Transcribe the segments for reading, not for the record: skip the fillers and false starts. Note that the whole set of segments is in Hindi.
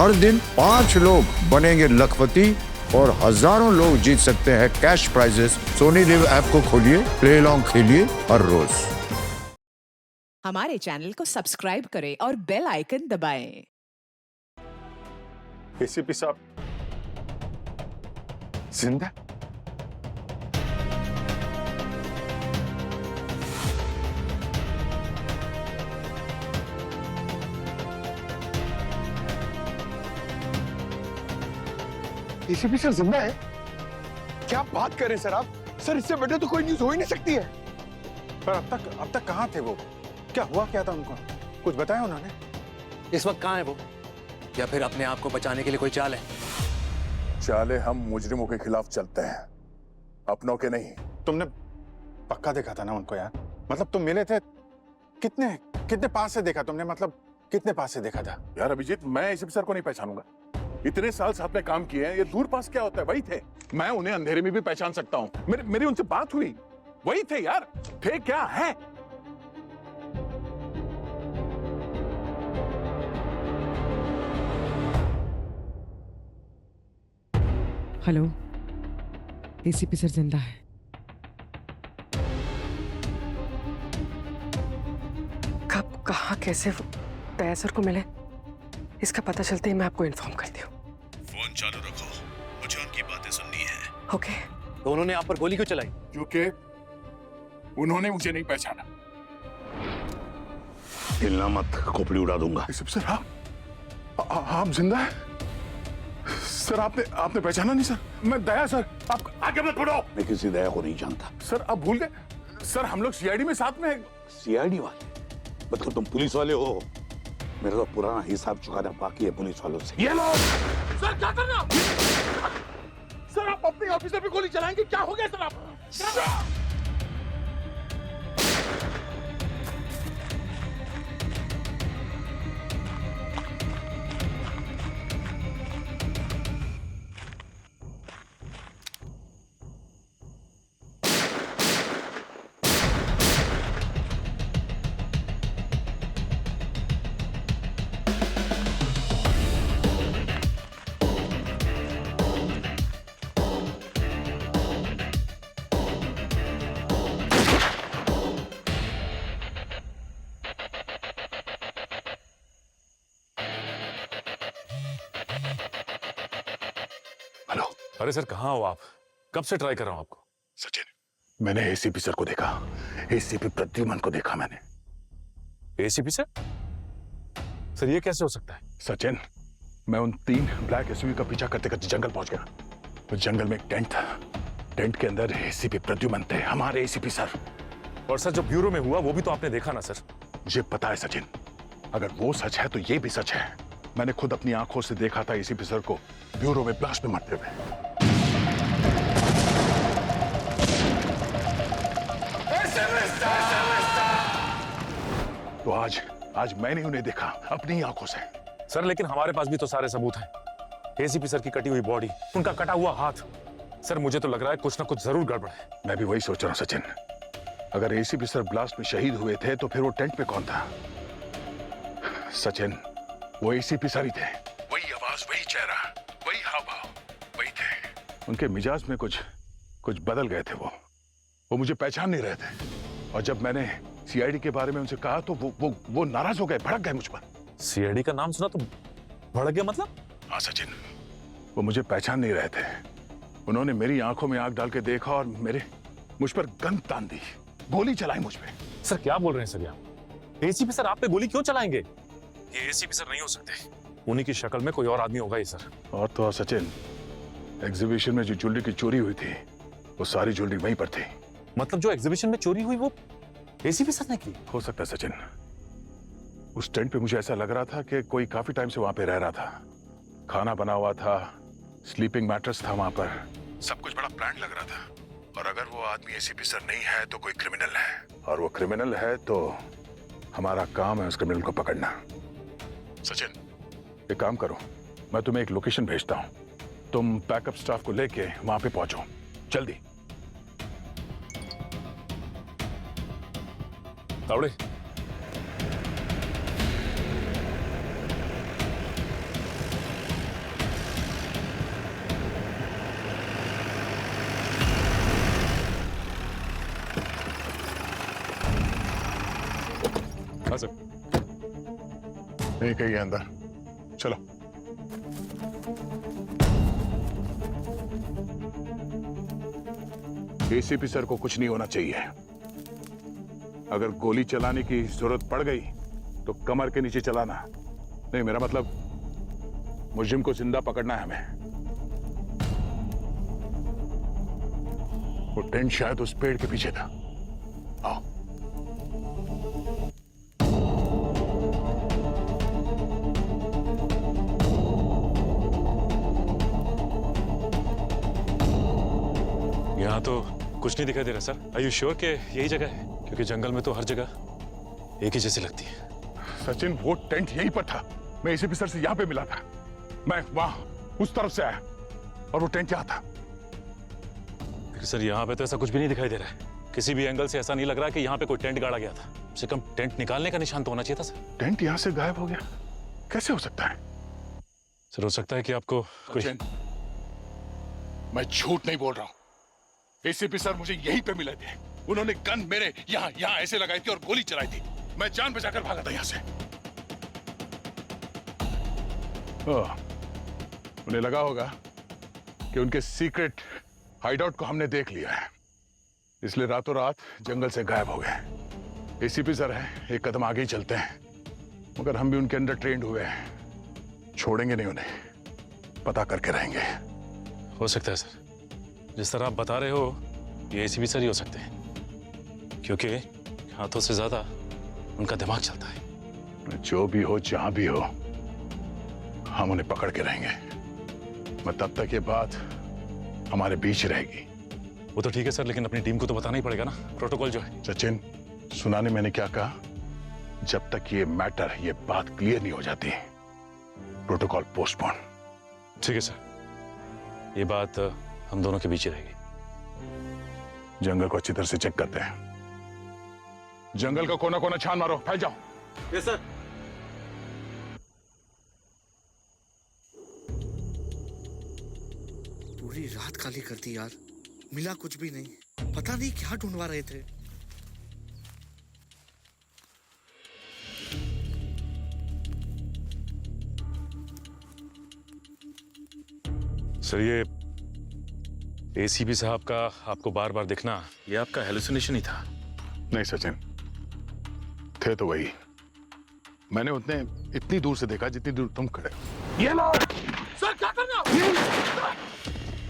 हर दिन 5 लोग बनेंगे लखपति और हजारों लोग जीत सकते हैं cash prizes. Sony LIV app को खोलिए, प्ले अलोंग खेलिए हर रोज। हमारे चैनल को सब्सक्राइब करें और बेल आइकन दबाएं। एसीपी साहब जिंदा? एसीपी सर जिंदा है? क्या बात कर रहे हैं सर आप? सर इससे बेटर तो कोई न्यूज़ हो ही नहीं सकती है। पर अब तक कहाँ थे वो? क्या हुआ क्या था उनको? कुछ बताया उन्होंने? इस वक्त कहाँ है वो? या फिर अपने आप को बचाने के लिए कोई चाल है? चाले हम मुजरिमों के खिलाफ चलते हैं, अपनों के नहीं। तुमने पक्का देखा था ना उनको यार? मतलब तुम मिले थे? कितने पास से देखा तुमने? मतलब कितने पास से देखा था? यार अभिजीत, मैं एसीपी सर को नहीं पहचानूंगा। इतने साल साथ में काम किए हैं, ये दूर पास क्या होता है? वही थे। मैं उन्हें अंधेरे में भी पहचान सकता हूँ। मेरी उनसे बात हुई, वही थे यार। थे क्या है? हेलो, एसीपी सर जिंदा है। कब, कहाँ, कैसे दया सर को मिले, इसका पता चलते ही मैं आपको इन्फॉर्म करती हूँ। फोन चालू रखो, मुझे उनकी बातें सुननी है। ओके। तो उन्होंने आप पर गोली क्यों चलाई? क्योंकि उन्होंने मुझे नहीं पहचाना। हिलना मत, खोपड़ी उड़ा दूंगा। एसीपी सर, आप जिंदा हैं? सर आपने पहचाना नहीं? सर मैं दया सर। आप आगे मत बढ़ो। मैं किसी दया को नहीं जानता। सर आप भूल गए? सर हम लोग सीआईडी में साथ में हैं। सीआईडी वाले? मतलब तुम पुलिस वाले हो? मेरा तो पुराना हिसाब चुकाना बाकी है पुलिस वालों से। ये लो। सर क्या कर रहे हो? सर आप अपने ऑफिसर पे गोली चलाएंगे? क्या हो गया सर आप? हेलो। अरे सर, कहाँ हो आप? कब से ट्राई कर रहा हूं आपको। सचिन, मैंने एसीपी सर को देखा। एसीपी प्रद्युमन को देखा मैंने। ACP sir? सर ये कैसे हो सकता है? सचिन, मैं उन 3 ब्लैक एसयूवी का पीछा करते करते जंगल पहुंच गया। उस जंगल में एक टेंट था। टेंट के अंदर एसीपी प्रद्युमन थे, हमारे एसीपी सर। और सर जो ब्यूरो में हुआ वो भी तो आपने देखा ना सर। मुझे पता है सचिन, अगर वो सच है तो ये भी सच है। मैंने खुद अपनी आंखों से देखा था एसीपी सर को ब्यूरो में ब्लास्ट में मरते हुए। तो आज मैंने उन्हें देखा अपनी आंखों से। सर लेकिन हमारे पास भी तो सारे सबूत हैं। एसीपी सर की कटी हुई बॉडी, उनका कटा हुआ हाथ। सर मुझे तो लग रहा है कुछ ना कुछ जरूर गड़बड़ है। मैं भी वही सोच रहा हूं सचिन। अगर एसीपी सर ब्लास्ट में शहीद हुए थे तो फिर वो टेंट पे कौन था? सचिन, वो एसीपी सर ही थे। वही आवाज, वही चेहरा, वही हाव भाव, वही थे। उनके मिजाज में कुछ बदल गए थे। वो मुझे पहचान नहीं रहे थे। और जब मैंने सीआईडी के बारे में उनसे कहा तो वो नाराज हो गए, भड़क गए मुझ पर। सीआईडी का नाम सुना तो भड़क गया मतलब? हाँ सचिन, वो मुझे पहचान नहीं रहे थे। उन्होंने मेरी आंखों में आंख डाल के देखा और मुझ पर गन तान दी, गोली चलाई मुझ पे। सर क्या बोल रहे हैं सर आप? एसीपी सर आप पे गोली क्यों चलाएंगे? ये एसीपी सर नहीं हो सकते। उन्हीं की शक्ल में कोई और आदमी होगा ही सर। और तो और सचिन, एग्जीबिशन में जो ज्वेलरी की चोरी हुई थी वो सारी ज्वेलरी वहीं पर थी। मतलब जो एग्जीबिशन में चोरी हुई वो एसीपी सर ने की? हो सकता है सचिन। उस टेंट पे मुझे ऐसा लग रहा था कि कोई काफी टाइम से वहां पे रह रहा था। खाना बना हुआ था, स्लीपिंग मैट्रेस था वहां पर, सब कुछ बड़ा प्लान लग रहा था। और अगर वो आदमी एसीपी सर नहीं है तो कोई क्रिमिनल है, और वो क्रिमिनल है तो हमारा काम है उस क्रिमिनल को पकड़ना। सचिन, एक काम करो, मैं तुम्हें एक लोकेशन भेजता हूं, तुम बैकअप स्टाफ को लेके वहां पे पहुंचो जल्दी। तावड़े, नहीं कहीं अंदर, चलो। एसीपी सर को कुछ नहीं होना चाहिए। अगर गोली चलाने की जरूरत पड़ गई तो कमर के नीचे चलाना, नहीं मेरा मतलब मुजरिम को जिंदा पकड़ना है हमें। वो टेंट शायद उस पेड़ के पीछे था। आओ। यहाँ तो कुछ नहीं दिखाई दे रहा सर। आर यू श्योर कि यही जगह है? क्योंकि जंगल में तो हर जगह एक ही जैसी लगती है। सचिन वो टेंट यहीं पर था। मैं एसीपी सर से यहाँ पे मिला था। मैं वहां उस तरफ से आया और वो टेंट यहाँ था। सर यहाँ पे तो ऐसा कुछ भी नहीं दिखाई दे रहा है। किसी भी एंगल से ऐसा नहीं लग रहा कि यहाँ पे कोई टेंट गाड़ा गया था। कम से कम टेंट निकालने का निशान तो होना चाहिए था सर। टेंट यहाँ से गायब हो गया, कैसे हो सकता है? सर हो सकता है कि आपको कोई... मैं झूठ नहीं बोल रहा हूँ। एसीपी सर मुझे यहीं पे मिले थे। उन्होंने गन मेरे यहाँ ऐसे लगाई थी और गोली चलाई थी। मैं जान बचाकर भागा था यहाँ से। उन्हें लगा होगा कि उनके सीक्रेट हाइडआउट को हमने देख लिया है, इसलिए रातों रात जंगल से गायब हो गए। एसीपी सर है, एक कदम आगे ही चलते हैं, मगर हम भी उनके अंडर ट्रेंड हुए हैं। छोड़ेंगे नहीं उन्हें, पता करके रहेंगे। हो सकता है सर, जिस तरह आप बता रहे हो ये एसीपी सर ही हो सकते हैं, क्योंकि हाथों से ज्यादा उनका दिमाग चलता है। जो भी हो, जहां भी हो, हम उन्हें पकड़ के रहेंगे। मैं तब तक ये बात हमारे बीच रहेगी। वो तो ठीक है सर, लेकिन अपनी टीम को तो बताना ही पड़ेगा ना, प्रोटोकॉल जो है। सचिन, सुना नहीं मैंने क्या कहा? जब तक ये मैटर, ये बात क्लियर नहीं हो जाती, प्रोटोकॉल पोस्टपोन। ठीक है सर, ये बात हम दोनों के बीच ही रहेगी। जंगल को अच्छी तरह से चेक करते हैं। जंगल का कोना कोना छान मारो, फैल जाओ। Yes sir. पूरी रात खाली कर दी यार, मिला कुछ भी नहीं। पता नहीं क्या ढूंढवा रहे थे। सर ये एसीपी साहब का आपको बार बार दिखना, ये आपका हेलुसिनेशन ही था? नहीं सचिन, थे तो वही। मैंने उतने इतनी दूर से देखा जितनी दूर तुम खड़े। ये लो सर, क्या करना?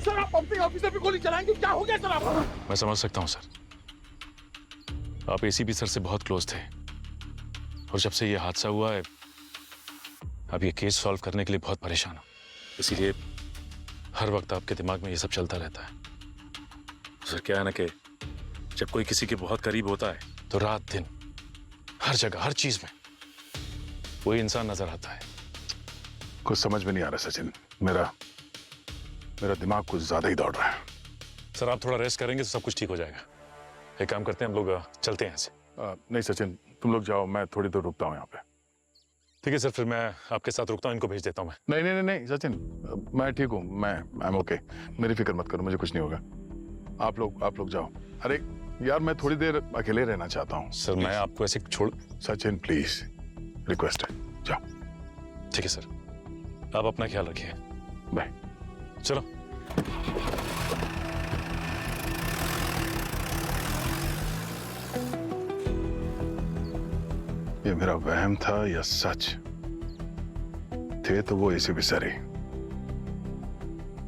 सर आप पंपिंग ऑफिसर पे गोली चलाएंगे, क्या हो गया सर आपको? मैं समझ सकता हूं सर, आप एसीपी सर से बहुत क्लोज थे, और जब से ये हादसा हुआ है आप ये केस सॉल्व करने के लिए बहुत परेशान हो, इसीलिए हर वक्त आपके दिमाग में ये सब चलता रहता है। सर क्या है ना कि जब कोई किसी के बहुत करीब होता है तो रात दिन हर जगह हर चीज में वही इंसान नजर आता है। कुछ समझ में नहीं आ रहा सचिन, मेरा दिमाग कुछ ज्यादा ही दौड़ रहा है। सर आप थोड़ा रेस्ट करेंगे तो सब कुछ ठीक हो जाएगा। एक काम करते हैं, हम लोग चलते हैं यहाँ से। नहीं सचिन, तुम लोग जाओ, मैं थोड़ी देर रुकता हूँ यहाँ पे। ठीक है सर, फिर मैं आपके साथ रुकता हूँ, इनको भेज देता हूँ मैं। नहीं नहीं नहीं सचिन, मैं ठीक हूँ, मैं आई एम ओके। मेरी फिक्र मत करो, मुझे कुछ नहीं होगा। आप लोग जाओ। अरे यार मैं थोड़ी देर अकेले रहना चाहता हूँ। सर मैं आपको ऐसे छोड़... सचिन प्लीज, रिक्वेस्ट है, जाओ। ठीक है सर, आप अपना ख्याल रखिए। बाय। चलो। ये मेरा वहम था या सच? थे तो वो एसीपी सर ही,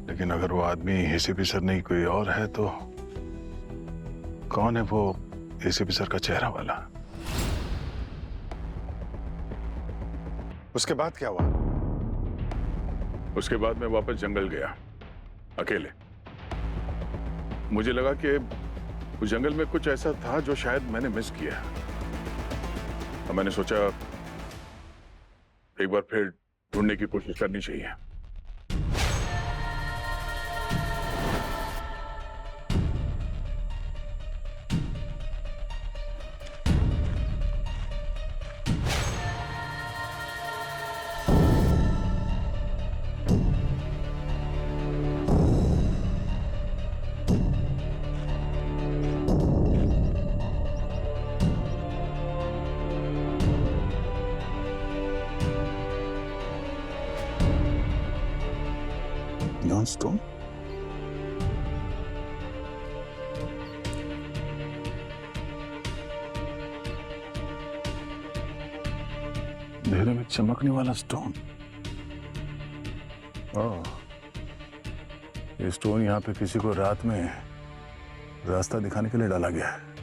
लेकिन अगर वो आदमी एसीपी सर नहीं कोई और है तो कौन है वो एसीपी सर का चेहरा वाला? उसके बाद क्या हुआ? उसके बाद मैं वापस जंगल गया अकेले। मुझे लगा कि उस जंगल में कुछ ऐसा था जो शायद मैंने मिस किया। और मैंने सोचा एक बार फिर ढूंढने की कोशिश करनी चाहिए। Neon stone? अंधेरे में चमकने वाला स्टोन। ओह, ये स्टोन यहाँ पे किसी को रात में रास्ता दिखाने के लिए डाला गया है।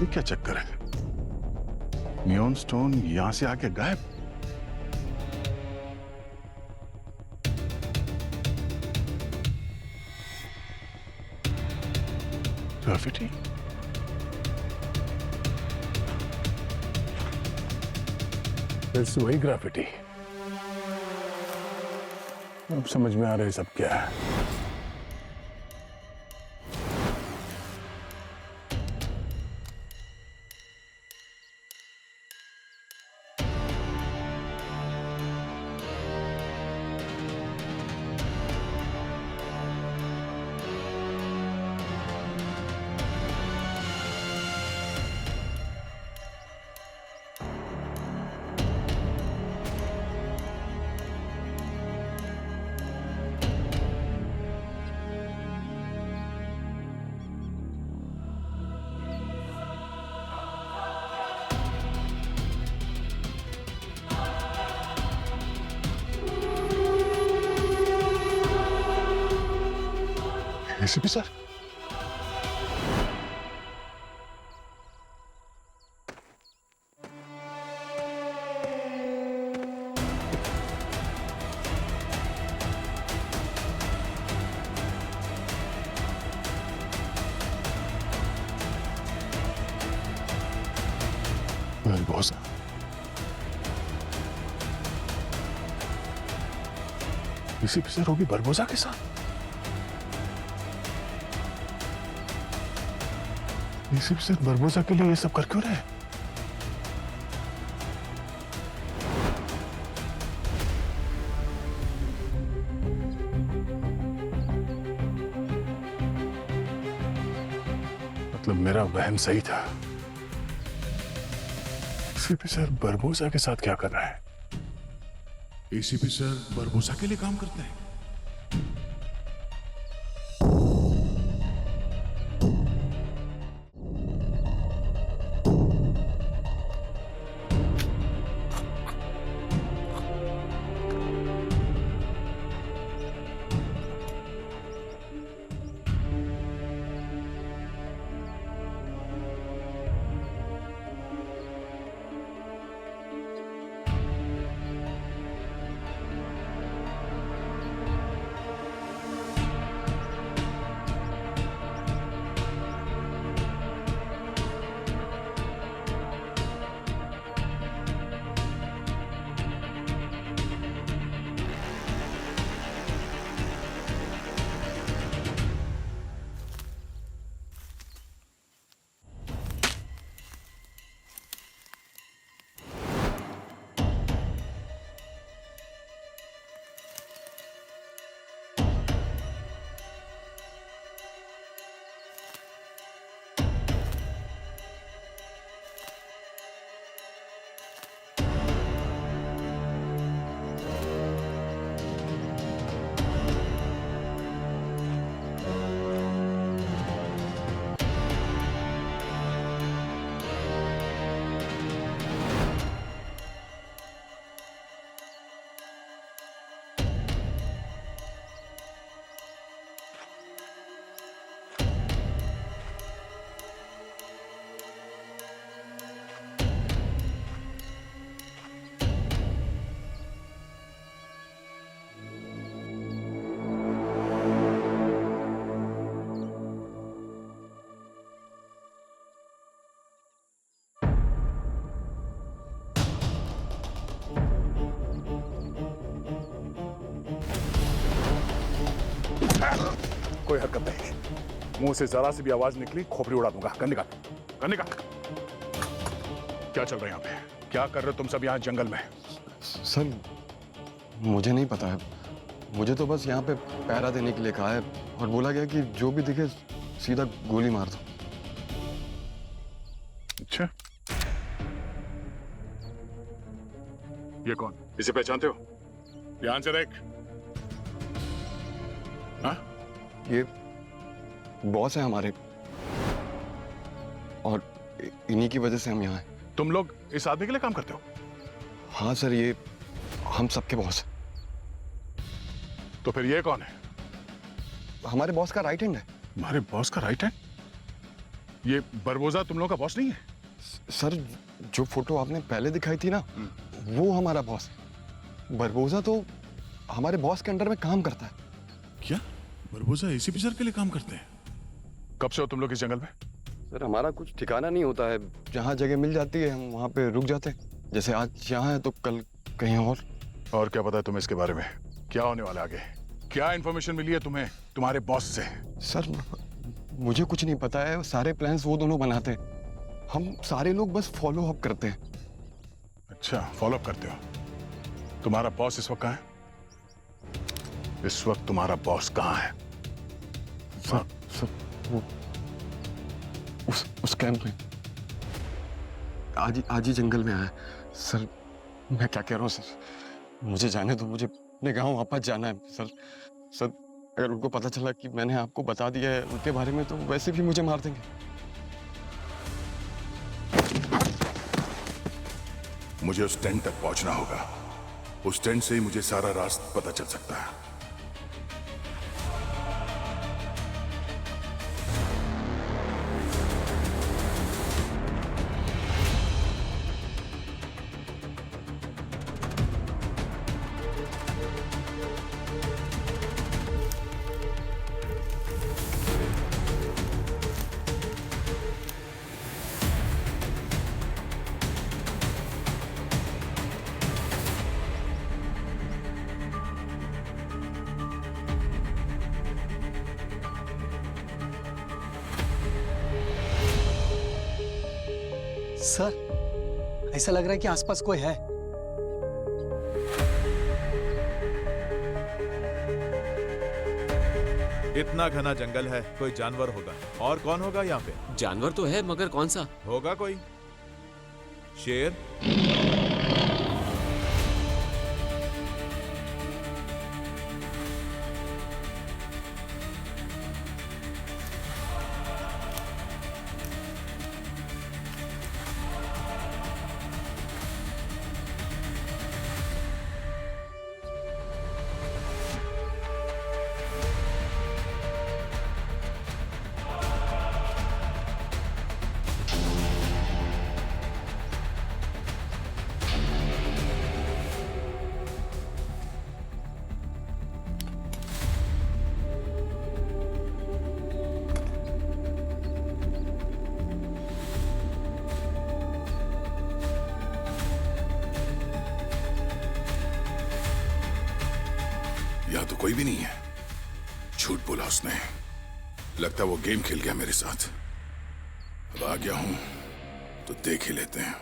ये क्या चक्कर है? नियॉन स्टोन यहां से आके गायब। ग्राफिटी? फिर से वही ग्राफिटी। अब समझ में आ रहा है सब क्या है। ACP sir, बरबोसा। एसीपी सर होगी बरबोसा के साथ। एसीपी सर बरबोसा के लिए ये सब कर क्यों रहे? मतलब मेरा वहम सही था। एसीपी सर बरबोसा के साथ क्या कर रहा है? एसीपी सर बरबोसा के लिए काम करते हैं। कोई हरकत नहीं, मुंह से जरा सी भी आवाज निकली खोपड़ी उड़ा दूंगा। गन निकाल, गन निकाल। क्या चल रहा है यहाँ पे? क्या कर रहे हो तुम सब यहाँ जंगल में? सर मुझे नहीं पता है, मुझे तो बस यहाँ पे पहरा देने के लिए कहा है और बोला गया कि जो भी दिखे सीधा गोली मार दो। अच्छा, ये कौन? इसे पहचानते हो? ध्यान से देख। हाँ? ये बॉस है हमारे और इन्हीं की वजह से हम यहाँ हैं। तुम लोग इस आदमी के लिए काम करते हो? हाँ सर, ये हम सबके बॉस हैं। तो फिर ये कौन है? हमारे बॉस का राइट हैंड है। हमारे बॉस का राइट हैंड? ये बरबोजा तुम लोगों का बॉस नहीं है? सर जो फोटो आपने पहले दिखाई थी ना, वो हमारा बॉस है। बरबोजा तो हमारे बॉस के अंडर में काम करता है। क्या बरबोजा एसीपी सर के लिए काम करते हैं? कब से हो तुम लोग इस जंगल में? सर हमारा कुछ ठिकाना नहीं होता है, जहाँ जगह मिल जाती है हम वहाँ पे रुक जाते हैं। जैसे आज यहाँ है तो कल कहीं और क्या पता है तुम्हें इसके बारे में? क्या होने वाला आगे? क्या इन्फॉर्मेशन मिली है तुम्हें तुम्हारे बॉस से? सर मुझे कुछ नहीं पता है, सारे प्लान्स वो दोनों बनाते हैं, हम सारे लोग बस फॉलो अप करते हैं। अच्छा, फॉलो अप करते हो। तुम्हारा बॉस इस वक्त कहाँ है? इस वक्त तुम्हारा बॉस कहाँ है? सर वो उस कैंप में आज ही जंगल में आया। सर मैं क्या कह रहा हूँ सर, मुझे जाने दो, मुझे अपने गांव वापस जाना है। सर अगर उनको पता चला कि मैंने आपको बता दिया है उनके बारे में तो वैसे भी मुझे मार देंगे। मुझे उस टेंट तक पहुंचना होगा, उस टेंट से ही मुझे सारा रास्ता पता चल सकता है। सर ऐसा लग रहा है कि आसपास कोई है। इतना घना जंगल है, कोई जानवर होगा। और कौन होगा यहाँ पे? जानवर तो है मगर कौन सा? होगा कोई शेर? यहाँ तो कोई भी नहीं है। झूठ बोला उसने, लगता वो गेम खेल गया मेरे साथ। अब आ गया हूं तो देख ही लेते हैं।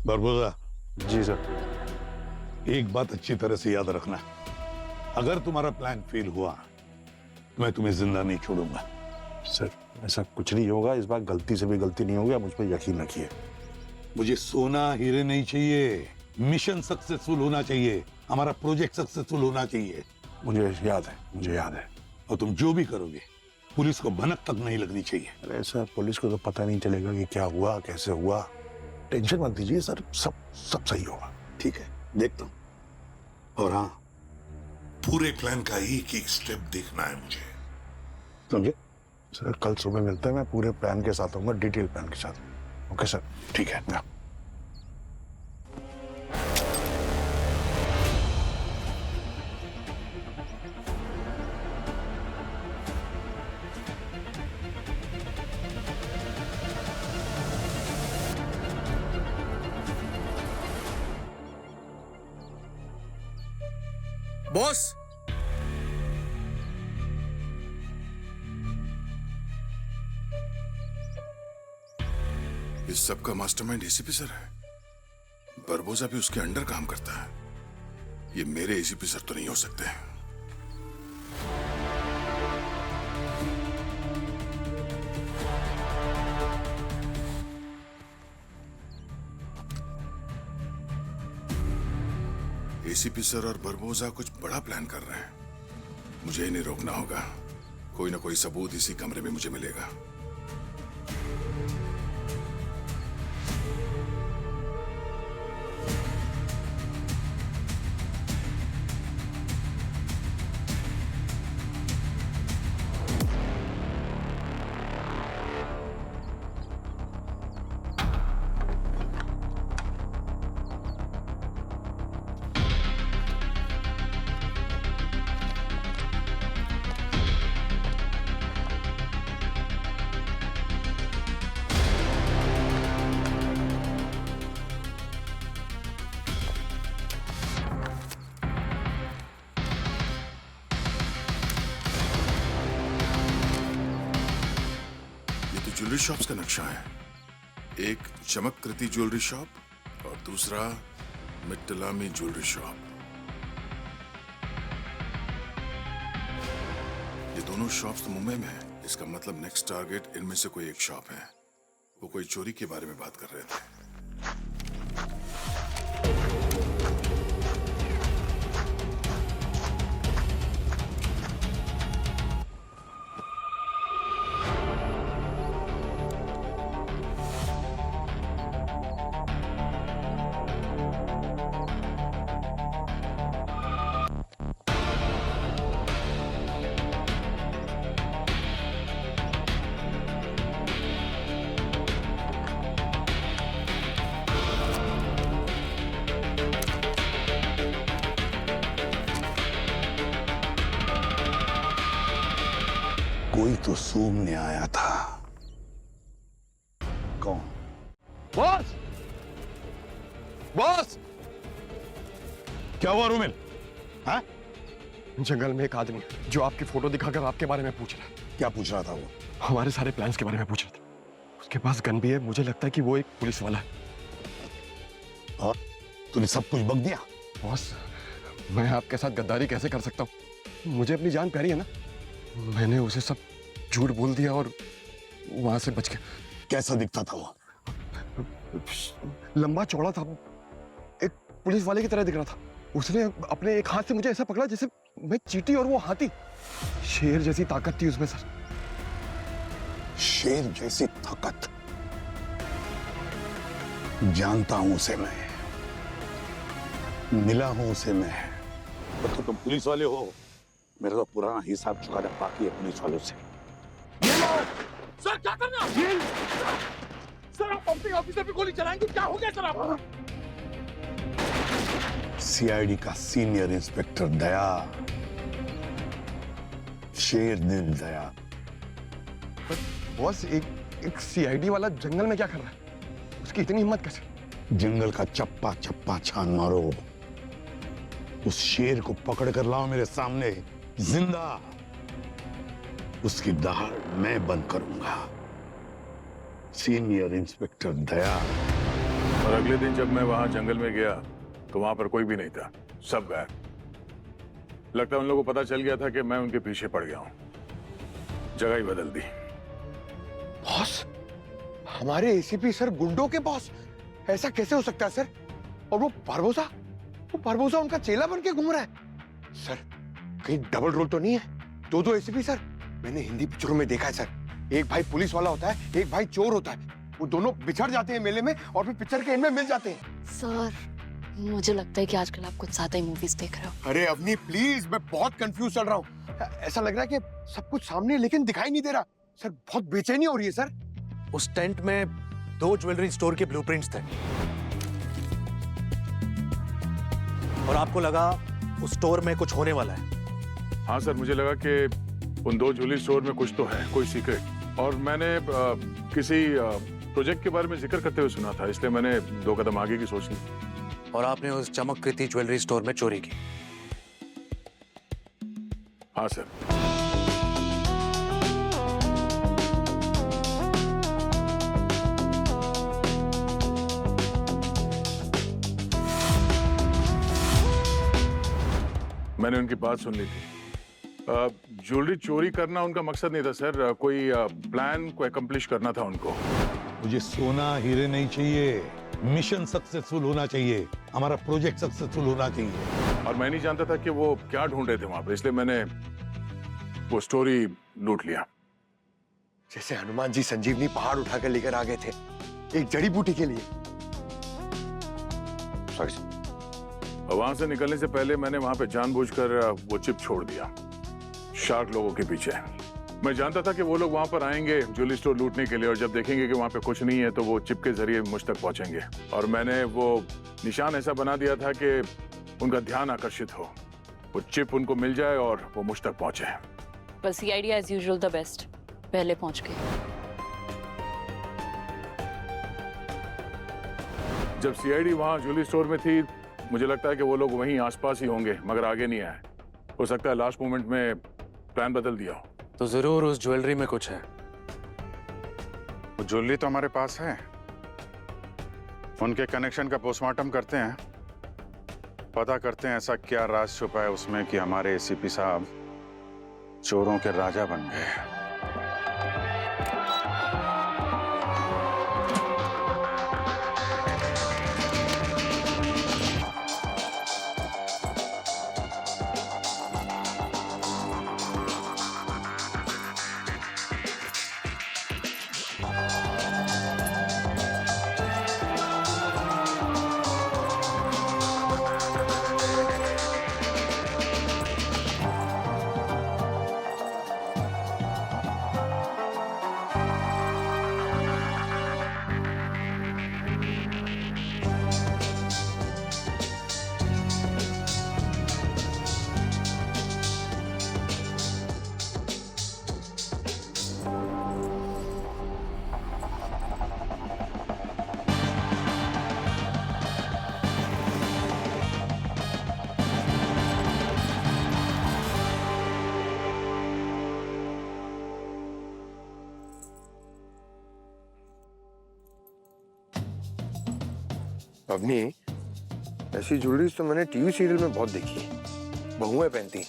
बरबोजा। जी सर। एक बात अच्छी तरह से याद रखना, अगर तुम्हारा प्लान फेल हुआ तो मैं तुम्हें जिंदा नहीं छोड़ूंगा। सर ऐसा कुछ नहीं होगा, इस बार गलती से भी गलती नहीं होगी, आप मुझ पर यकीन रखिए। मुझे सोना हीरे नहीं चाहिए, मिशन सक्सेसफुल होना चाहिए, हमारा प्रोजेक्ट सक्सेसफुल होना चाहिए। मुझे याद है, मुझे याद है। और तुम जो भी करोगे पुलिस को भनक तक नहीं लगनी चाहिए। अरे सर, पुलिस को तो पता नहीं चलेगा कि क्या हुआ, कैसे हुआ। टेंशन मत दीजिए सर, सब सही होगा। ठीक है, देखता हूँ। और हाँ, पूरे प्लान का एक एक स्टेप देखना है मुझे, समझे? सर कल सुबह मिलते हैं, मैं पूरे प्लान के साथ आऊंगा, डिटेल प्लान के साथ। ओके सर, ठीक है। बॉस, इस सब का मास्टरमाइंड एसीपी सर है। बरबोसा भी उसके अंडर काम करता है। ये मेरे एसीपी सर तो नहीं हो सकते। एसीपी सर और बरबोसा कुछ बड़ा प्लान कर रहे हैं। मुझे इन्हें रोकना होगा। कोई ना कोई सबूत इसी कमरे में मुझे मिलेगा। ज्वेलरी शॉप्स का नक्शा है। एक चमककृति ज्वेलरी शॉप और दूसरा मिट्टलामी ज्वेलरी शॉप। ये दोनों शॉप्स तो मुंबई में है। इसका मतलब नेक्स्ट टारगेट इनमें से कोई एक शॉप है। वो कोई चोरी के बारे में बात कर रहे थे। कोई तो सूंघने आया था। कौन? बॉस! बॉस! क्या हुआ रूमिल? हाँ? जंगल में एक आदमी जो आपकी फोटो दिखाकर आपके बारे में पूछ रहा है। क्या पूछ रहा था वो? हमारे सारे प्लान्स के बारे में पूछ रहा था। उसके पास गन भी है। मुझे लगता है कि वो एक पुलिस वाला है। और तूने सब कुछ बक दिया? बॉस, मैं आपके साथ गद्दारी कैसे कर सकता हूँ? मुझे अपनी जान प्यारी है ना। मैंने उसे सब झूठ बोल दिया और वहां से बच गया। कैसा दिखता था वो? लंबा चौड़ा था, एक पुलिस वाले की तरह दिख रहा था। उसने अपने एक हाथ से मुझे ऐसा पकड़ा जैसे मैं चींटी और वो हाथी। शेर जैसी ताकत थी उसमें सर। शेर जैसी ताकत? जानता हूं उसे मैं, मिला हूं उसे मैं। तो तुम पुलिस वाले हो। मेरा तो पुराना हिसाब चुकाना बाकी है पुलिस वालों से। सर क्या करना? सर आप पंपिंग ऑफिसर पे गोली चलाएंगे? क्या हो गया सर आप? सीआईडी का सीनियर इंस्पेक्टर दया, शेर दिल दया। बॉस, एक सीआईडी वाला जंगल में क्या कर रहा है? उसकी इतनी हिम्मत कैसे? जंगल का चप्पा चप्पा छान मारो। उस शेर को पकड़ कर लाओ मेरे सामने जिंदा। उसकी दहाड़ मैं बंद करूंगा। सीनियर इंस्पेक्टर दया। और अगले दिन जब मैं वहां जंगल में गया तो वहां पर कोई भी नहीं था। सब गायब। लगता है उन लोगों को पता चल गया था कि मैं उनके पीछे पड़ गया हूं। जगह ही बदल दी। बॉस, हमारे एसीपी सर गुंडों के बॉस? ऐसा कैसे हो सकता है सर? और वो बरबोसा उनका चेला बन के घूम रहा है। सर, कहीं डबल रोल तो नहीं है? दो एसीपी सर? मैंने हिंदी पिक्चरों में देखा है सर। एक भाई पुलिस वाला होता है, एक भाई चोर होता है। वो दोनों बिछड़ जाते हैं मेले में और फिर पिक्चर के एंड में मिल जाते हैं। सर, मुझे लगता है कि आजकल आप कुछ ज्यादा ही मूवीज देख रहे हो। अरे अवनी प्लीज, मैं बहुत कंफ्यूज चल रहा हूँ। ऐसा लग रहा है कि सब कुछ सामने है, लेकिन दिखाई नहीं दे रहा। सर, बहुत बेचैनी हो रही है सर। उस टेंट में 2 ज्वेलरी स्टोर के ब्लूप्रिंट्स थे और आपको लगा उस स्टोर में कुछ होने वाला है। हाँ सर, मुझे लगा कि उन 2 ज्वेलरी स्टोर में कुछ तो है, कोई सीक्रेट। और मैंने किसी प्रोजेक्ट के बारे में जिक्र करते हुए सुना था, इसलिए मैंने 2 कदम आगे की सोच ली। और आपने उस चमककृति ज्वेलरी स्टोर में चोरी की। हाँ सर। मैंने उनकी बात सुन ली थी। ज्वेलरी चोरी करना उनका मकसद नहीं था सर, कोई प्लान को एकम्प्लिश करना था उनको। मुझे सोना हीरे नहीं चाहिए, मिशन सक्सेसफुल होना चाहिए, हमारा प्रोजेक्ट सक्सेसफुल होना चाहिए। और मैं नहीं जानता था कि वो क्या ढूंढ रहे थे वहां पर, इसलिए मैंने वो स्टोरी लूट लिया। जैसे हनुमान जी संजीवनी पहाड़ उठाकर लेकर आ गए थे एक जड़ी बूटी के लिए। सॉरी। वहां से निकलने से पहले मैंने वहां पे जानबूझकर वो चिप छोड़ दिया शार्क लोगों के पीछे। मैं जानता था कि वो लोग वहां पर आएंगे ज्वेलरी स्टोर लूटने के लिए, और जब देखेंगे कि वहां पे कुछ नहीं है तो वो चिप के जरिए मुझ तक पहुंचेंगे। और मैंने वो निशान ऐसा बना दिया था कि उनका ध्यान आकर्षित हो, वो चिप उनको मिल जाए और वो मुझ तक पहुंचे। पर CID as usual the best, पहले पहुंच गए। जब सीआईडी वहां ज्वेलरी स्टोर में थी, मुझे लगता है कि वो लोग वहीं आसपास ही होंगे, मगर आगे नहीं आए। हो सकता है लास्ट मोमेंट में प्लान बदल दिया हो। तो जरूर उस ज्वेलरी में कुछ है। वो ज्वेलरी तो हमारे पास है, उनके कनेक्शन का पोस्टमार्टम करते हैं, पता करते हैं ऐसा क्या राज छुपा है उसमें कि हमारे एसीपी साहब चोरों के राजा बन गए। अवनी, ऐसी ज्वेलरी तो मैंने टीवी सीरियल में बहुत देखी है, बहुएं पहनती।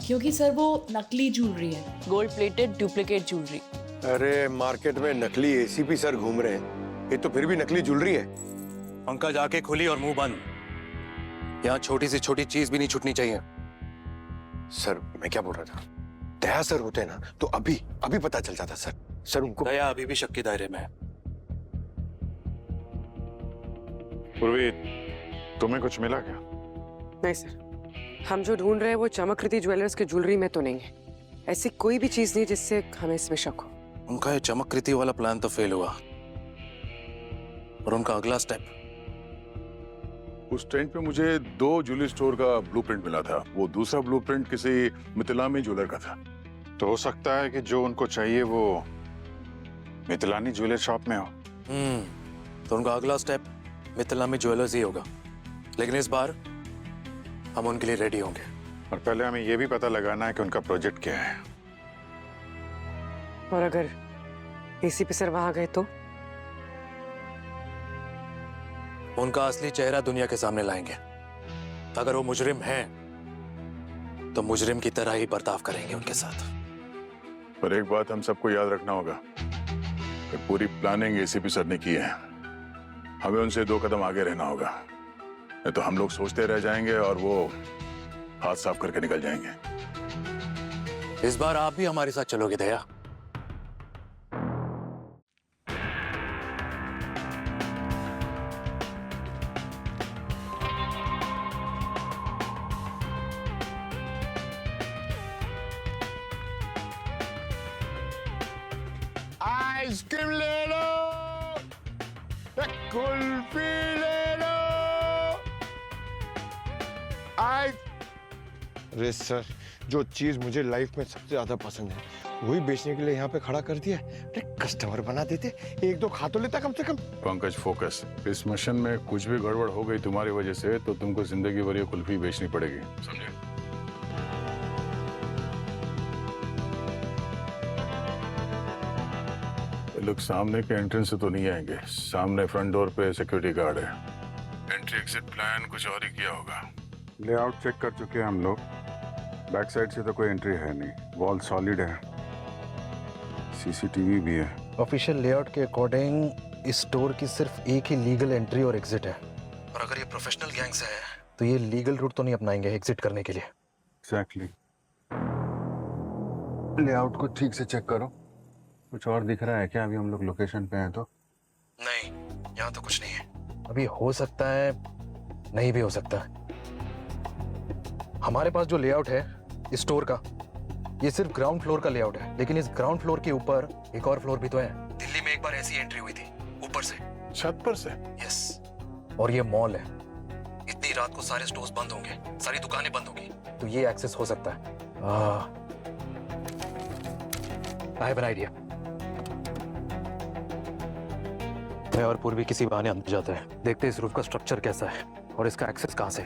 क्योंकि सर वो नकली ज्वेलरी है, गोल्ड प्लेटेड डुप्लीकेट ज्वेलरी। अरे मार्केट में नकली एसीपी सर घूम रहे हैं, ये तो फिर भी नकली ज्वेलरी है। पंकज आके खुली और मुंह बंद। यहाँ छोटी से छोटी चीज भी नहीं छूटनी चाहिए। सर मैं क्या बोल रहा था, दया सर होते ना तो अभी पता चल जाता सर। सर उनको दया अभी भी शक के दायरे में है। पूर्वी, तुम्हें कुछ मिला क्या? नहीं सर, हम जो ढूंढ रहे हैं वो चमकृति ज्वेलर्स के ज्वेलरी में तो नहीं है। ऐसी कोई भी चीज नहीं जिससे हमें इसमें शक हो। उनका ये चमकृति वाला प्लान तो फेल हुआ, और उनका अगला स्टेप? उस टेंट पे मुझे 2 ज्वेलरी स्टोर का ब्लूप्रिंट मिला था। वो दूसरा ब्लूप्रिंट किसी मिथिलानी ज्वेलर का था। तो हो सकता है कि जो उनको चाहिए वो मिथिलानी ज्वेलर शॉप में हो। तो उनका अगला स्टेप मिथिलानी ज्वेलर्स ही होगा। लेकिन इस बार हम उनके लिए रेडी होंगे। और पहले हमें ये भी पता लगाना है कि उनका प्रोजेक्ट क्या है। और अगर एसीपी सर वहां गए तो? उनका असली चेहरा दुनिया के सामने लाएंगे। अगर वो मुजरिम हैं, तो मुजरिम की तरह ही बर्ताव करेंगे उनके साथ। पर एक बात हम सबको याद रखना होगा कि पूरी प्लानिंग एसीपी सर ने की है। हमें उनसे 2 कदम आगे रहना होगा, नहीं तो हम लोग सोचते रह जाएंगे और वो हाथ साफ करके निकल जाएंगे। इस बार आप भी हमारे साथ चलोगे दया? आइसक्रीम ले लो, कुल्फी ले लो। अरे सर, जो चीज मुझे लाइफ में सबसे ज्यादा पसंद है वही बेचने के लिए यहाँ पे खड़ा कर दिया। अरे कस्टमर बना देते, 1-2 खा तो लेता कम से कम। पंकज फोकस, इस मिशन में कुछ भी गड़बड़ हो गई तुम्हारी वजह से तो तुमको जिंदगी भर ये कुल्फी बेचनी पड़ेगी, समझे? लोग सामने के एंट्रेंस से तो नहीं आएंगे। सामने फ्रंट डोर पे सिक्योरिटी गार्ड है। एंट्री एग्जिट प्लान कुछ और ही किया होगा। लेआउट चेक कर चुके हैं हम लोग। बैक साइड से तो कोई एंट्री है नहीं। वॉल सॉलिड है, सीसीटीवी भी है। ऑफिशियल लेआउट के अकॉर्डिंग इस स्टोर की सिर्फ एक ही लीगल एंट्री और एग्जिट है। और अगर ये प्रोफेशनल गैंग से है तो ये लीगल रूट तो नहीं अपनाएंगे एग्जिट करने के लिए। एग्जैक्टली। लेआउट को ठीक से चेक करो। कुछ और दिख रहा है क्या? अभी हम लोग लोकेशन पे हैं तो नहीं, यहाँ तो कुछ नहीं है। अभी हो सकता है, नहीं भी हो सकता। हमारे पास जो लेआउट है इस स्टोर का, ये सिर्फ ग्राउंड फ्लोर का लेआउट है, लेकिन इस ग्राउंड फ्लोर के ऊपर एक और फ्लोर भी तो है। दिल्ली में एक बार ऐसी एंट्री हुई थी, ऊपर से, छत पर से। यस, और ये मॉल है। इतनी रात को सारे स्टोर्स बंद होंगे, सारी दुकानें बंद होंगी, तो ये एक्सेस हो सकता है। I have an idea. मैं और पूर्वी किसी बहाने अंदर जाते हैं, देखते हैं इस रूफ का स्ट्रक्चर कैसा है और इसका एक्सेस कहां से।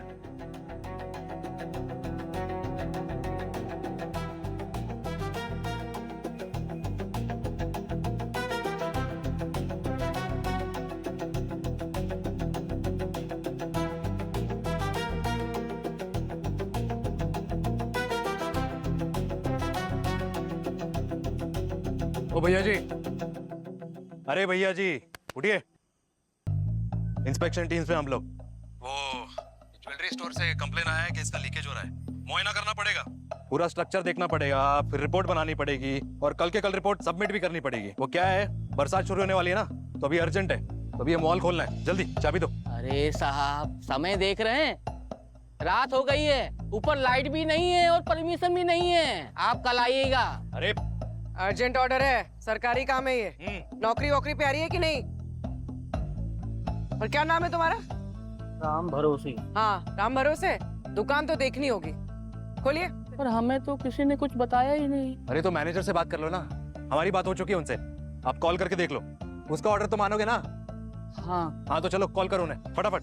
ओ भैया जी, अरे भैया जी उठिए। इंस्पेक्शन टीम से हम लोग। वो ज्वेलरी स्टोर से कंप्लेन आया है कि इसका लीकेज हो रहा है। मुआयना करना पड़ेगा, पूरा स्ट्रक्चर देखना पड़ेगा, फिर रिपोर्ट बनानी पड़ेगी और कल के कल रिपोर्ट सबमिट भी करनी पड़ेगी। वो क्या है, बरसात शुरू होने वाली है ना, तो अभी अर्जेंट है, तो अभी ये मॉल खोलना है। जल्दी चाबी दो। अरे साहब, समय देख रहे हैं, रात हो गई है, ऊपर लाइट भी नहीं है और परमिशन भी नहीं है। आप कल आइएगा। अरे अर्जेंट ऑर्डर है, सरकारी काम है ये। नौकरी वोकरी पे आ रही है कि नहीं? और क्या नाम है तुम्हारा? राम भरोसे। हाँ, राम भरोसे। दुकान तो देखनी होगी, खोलिए। पर हमें तो किसी ने कुछ बताया ही नहीं। अरे तो मैनेजर से बात कर लो ना, हमारी बात हो चुकी है उनसे। आप कॉल करके देख लो, उसका ऑर्डर तो मानोगे ना? हाँ तो चलो कॉल करो उन्हें फटाफट।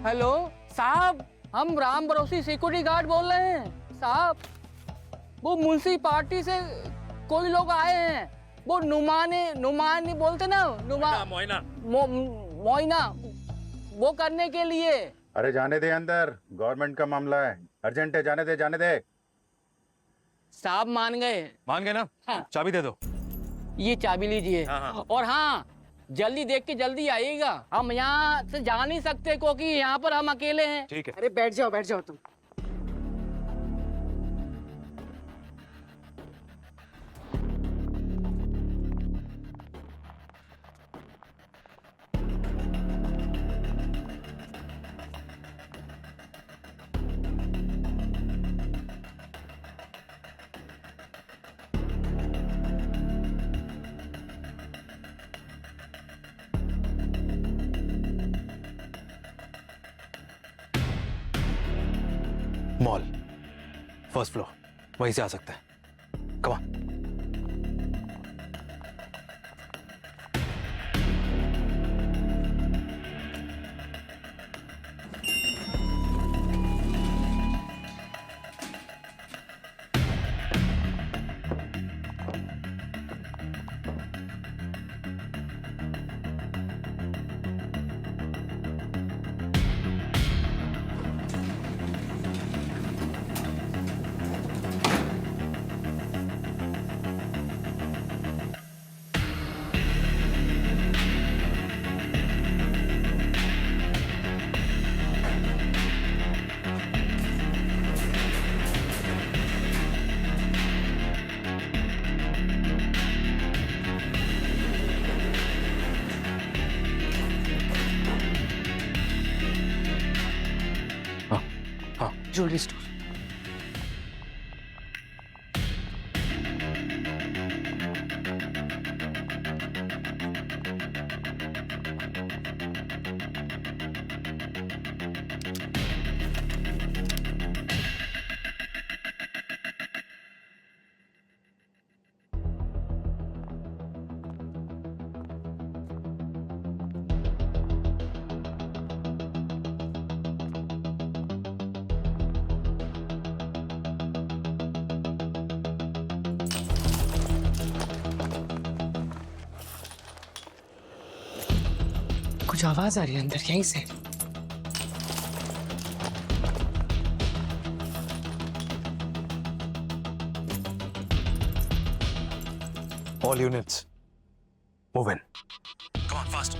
हेलो साहब, हम राम भरोसी सिक्योरिटी गार्ड बोल रहे हैं साहब। वो म्युनिसिपालिटी से कोई लोग आए हैं, वो नुमाने बोलते ना, मोइना वो करने के लिए। अरे जाने दे अंदर, गवर्नमेंट का मामला है, अर्जेंट है, जाने दे जाने दे। साहब मान गए ना? हाँ। चाबी दे दो। ये चाबी लीजिए। हाँ। और हाँ, जल्दी देख के जल्दी आइएगा। हम यहाँ से जा नहीं सकते क्योंकि यहाँ पर हम अकेले हैं। ठीक है। अरे बैठ जाओ तुम। मॉल फर्स्ट फ्लोर, वहीं से आ सकता है। Come on. Jewellery store. कुछ आवाज आ रही है अंदर यहीं से। All units, move in. Come on, fast.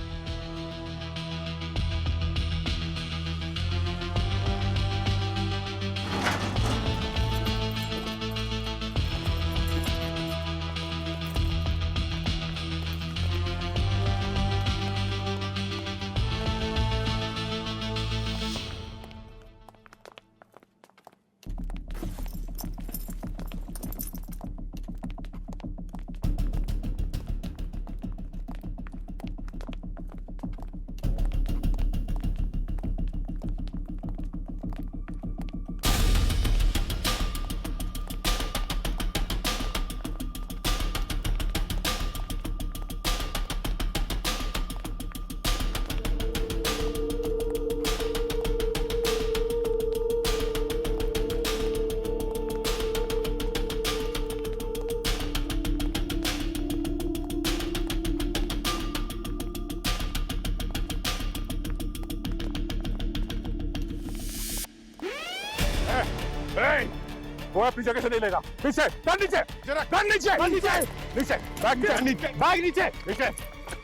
वो अपनी जगह से नहीं लेगा। पीछे, कर नीचे, जरा कर नीचे, नीचे, नीचे, बैग नीचे, बैग नीचे, नीचे।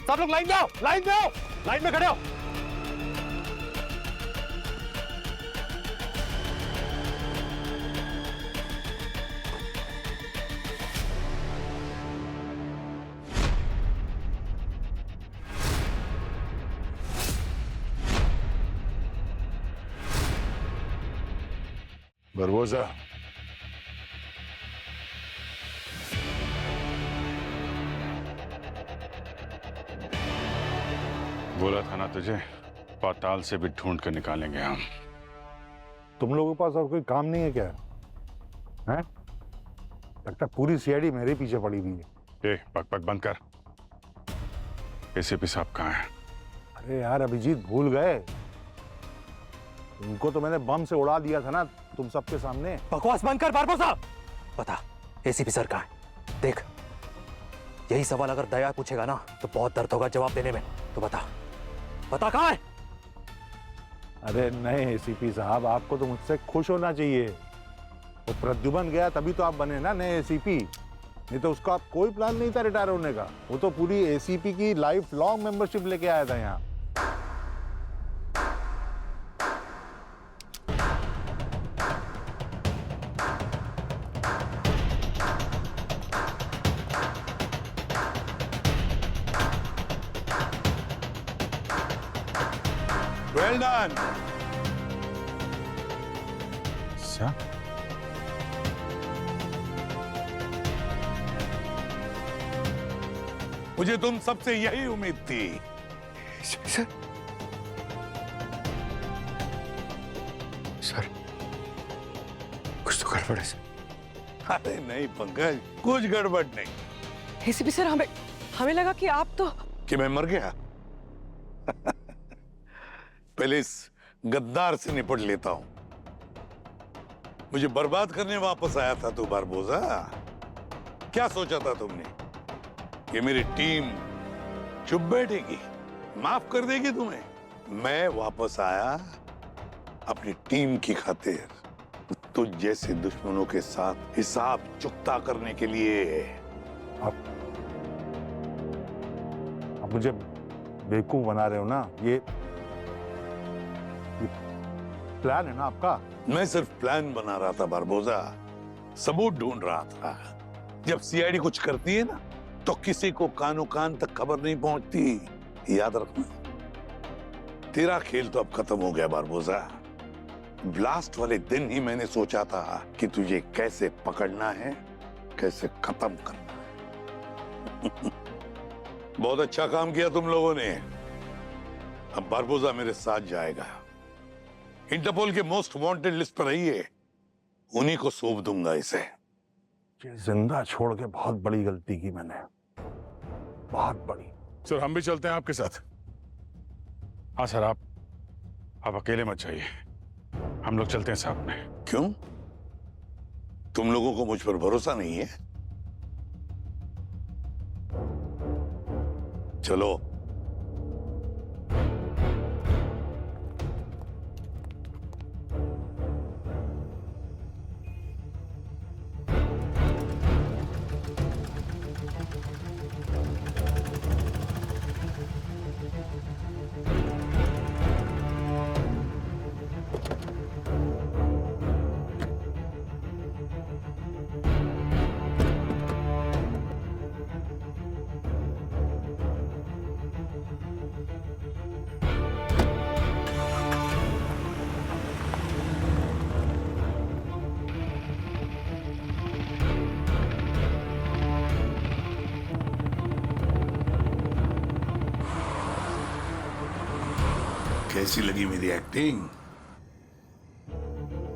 सब लोग लाइन जाओ, लाइन जाओ, लाइन में खड़े हो। बरबोसा, बोला था ना तुझे, पाताल से भी ढूंढ कर निकालेंगे हम। तुम लोगों के पास और कोई काम नहीं है क्या? हैं? लगता पूरी सीआईडी मेरे पीछे पड़ी हुई है। बक बक बंद कर। एसीपी साहब कहाँ हैं? अरे यार अभिजीत भूल गए, उनको तो मैंने बम से उड़ा दिया था ना तुम सबके सामने। बकवास बंद कर बारबोसा। बता एसीपी सर कहाँ है? देख, यही सवाल अगर दया पूछेगा ना तो बहुत दर्द होगा जवाब देने में। तो बता, बता कहाँ है? अरे नहीं एसीपी साहब, आपको तो मुझसे खुश होना चाहिए। वो प्रद्युमन गया तभी तो आप बने ना नए एसीपी, नहीं तो उसका कोई प्लान नहीं था रिटायर होने का। वो तो पूरी एसीपी की लाइफ लॉन्ग मेंबरशिप लेके आया था यहाँ। Well done. सर, मुझे तुम सबसे यही उम्मीद थी। सर, सर कुछ तो गड़बड़ है सर। अरे नहीं पंकज, कुछ गड़बड़ नहीं। एसीपी सर, हमें लगा कि आप तो कि मैं मर गया। पहले इस गद्दार से निपट लेता हूं। मुझे बर्बाद करने वापस आया था तू बारबोसा। क्या सोचा था तुमने कि मेरी टीम चुप बैठेगी, माफ कर देगी तुम्हें? मैं वापस आया अपनी टीम की खातिर, तुझ जैसे दुश्मनों के साथ हिसाब चुकता करने के लिए। आप मुझे बेवकूफ बना रहे हो ना? ये प्लान है ना आपका? मैं सिर्फ प्लान बना रहा था बारबोसा, सबूत ढूंढ रहा था। जब सीआईडी कुछ करती है ना तो किसी को कानो कान तक खबर नहीं पहुंचती, याद रखना। तेरा खेल तो अब खत्म हो गया बारबोसा। ब्लास्ट वाले दिन ही मैंने सोचा था कि तुझे कैसे पकड़ना है, कैसे खत्म करना है। बहुत अच्छा काम किया तुम लोगों ने। अब बारबोसा मेरे साथ जाएगा, इंटरपोल के मोस्ट वांटेड लिस्ट पर रही है, उन्हीं को सौंप दूंगा इसे। ये जिंदा छोड़ के बहुत बड़ी गलती की मैंने, बहुत बड़ी। सर हम भी चलते हैं आपके साथ। हाँ सर, आप अकेले मत जाइए, हम लोग चलते हैं साथ में। क्यों? तुम लोगों को मुझ पर भरोसा नहीं है? चलो। कैसी लगी मेरी एक्टिंग?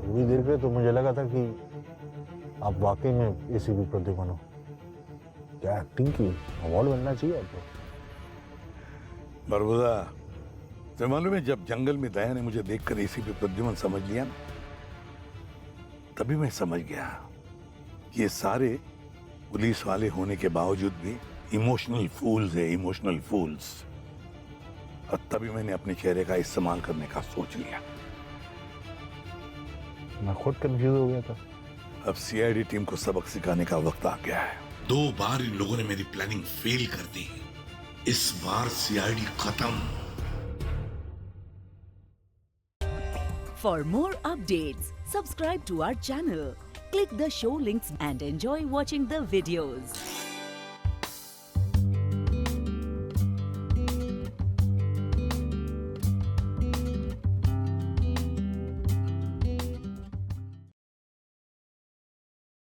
थोड़ी देर के तो मुझे लगा था कि आप वाकई में एसीपी प्रद्युमन हो। क्या एक्टिंग की, अवार्ड बनना चाहिए आपको। बरबुदा, तो मालूम है जब जंगल में दया ने मुझे देखकर एसीपी प्रद्युमन समझ लिया ना, तभी मैं समझ गया कि ये सारे पुलिस वाले होने के बावजूद भी इमोशनल फूल्स है, इमोशनल फूल्स। और तभी मैंने अपने चेहरे का इस्तेमाल करने का सोच लिया। मैं खुद कंफ्यूज हो गया था। अब सीआईडी टीम को सबक सिखाने का वक्त आ गया है। 2 बार इन लोगों ने मेरी प्लानिंग फेल कर दी, इस बार सीआईडी खत्म। For more updates, subscribe to our channel, click the show links and enjoy watching the videos.